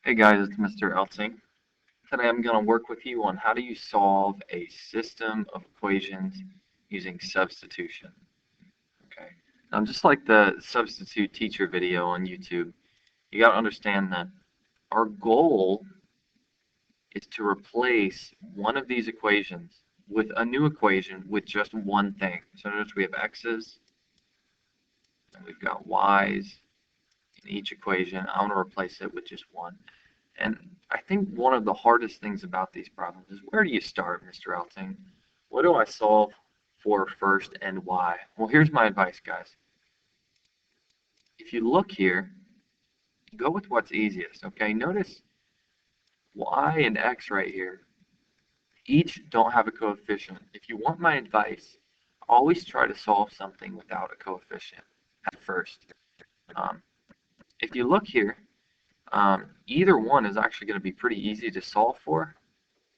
Hey guys, it's Mr. Elting. Today I'm going to work with you on how do you solve a system of equations using substitution. Okay. Now just like the substitute teacher video on YouTube, you got to understand that our goal is to replace one of these equations with a new equation with just one thing. So notice we have x's and we've got y's in each equation. I want to replace it with just one. And I think one of the hardest things about these problems is where do you start, Mr. Elting? What do I solve for first and why? Well, here's my advice, guys. If you look here, go with what's easiest, okay? Notice y and x right here. Each don't have a coefficient. If you want my advice, always try to solve something without a coefficient at first. If you look here, either one is actually going to be pretty easy to solve for.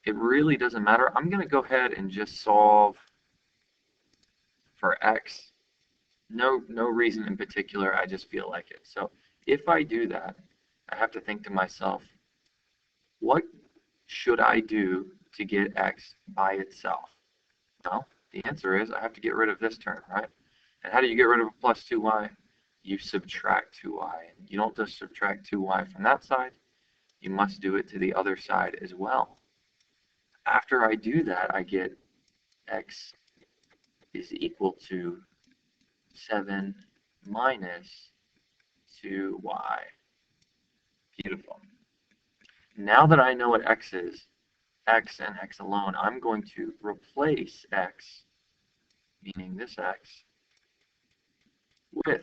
It really doesn't matter. I'm going to go ahead and just solve for x. No reason in particular. I just feel like it. So if I do that, I have to think to myself, what should I do to get x by itself? Well, the answer is I have to get rid of this term, right? And how do you get rid of a plus 2y? You subtract 2y. You don't just subtract 2y from that side. You must do it to the other side as well. After I do that, I get x is equal to 7 minus 2y. Beautiful. Now that I know what x is, x and x alone, I'm going to replace x, meaning this x, with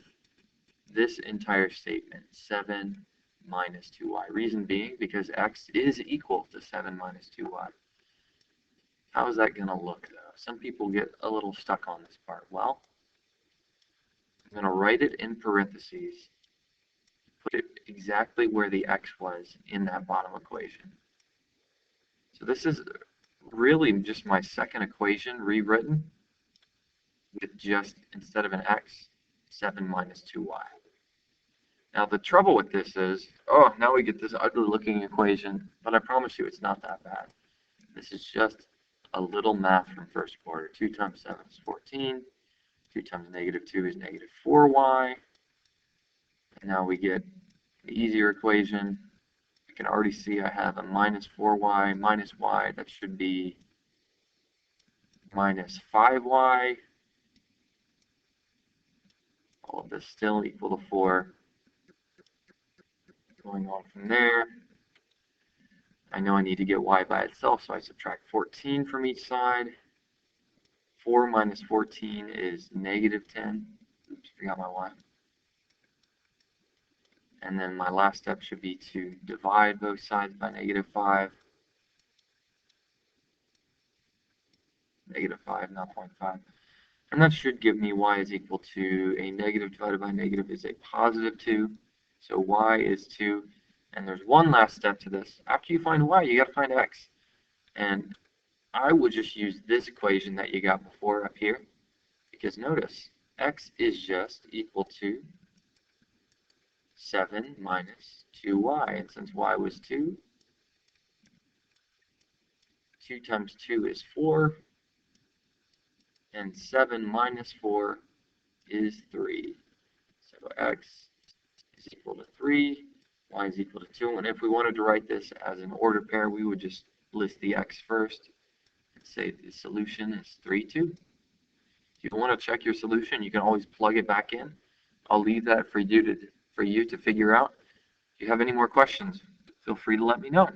this entire statement, 7 minus 2y. Reason being, because x is equal to 7 minus 2y. How is that going to look, though? Some people get a little stuck on this part. Well, I'm going to write it in parentheses, put it exactly where the x was in that bottom equation. So this is really just my second equation rewritten with just, instead of an x, 7 minus 2y. Now the trouble with this is, oh, now we get this ugly looking equation, but I promise you it's not that bad. This is just a little math from first quarter. 2 times 7 is 14. 2 times negative 2 is negative 4y. And now we get an easier equation. I can already see I have a minus 4y minus y. That should be minus 5y. All of this still equal to 4. Going on from there, I know I need to get y by itself, so I subtract 14 from each side. 4 minus 14 is negative 10. Oops, forgot my y. And then my last step should be to divide both sides by negative 5. Negative 5, not 0.5. And that should give me y is equal to a negative divided by negative is a positive 2. So y is 2. And there's one last step to this. After you find y, you got to find x. And I would just use this equation that you got before up here. Because notice, x is just equal to 7 minus 2y. And since y was 2, 2 times 2 is 4. And 7 minus 4 is 3. So x is equal to 3. Y is equal to 2. And if we wanted to write this as an order pair, we would just list the x first and say the solution is 3, 2. If you want to check your solution, you can always plug it back in. I'll leave that for you to figure out. If you have any more questions, feel free to let me know.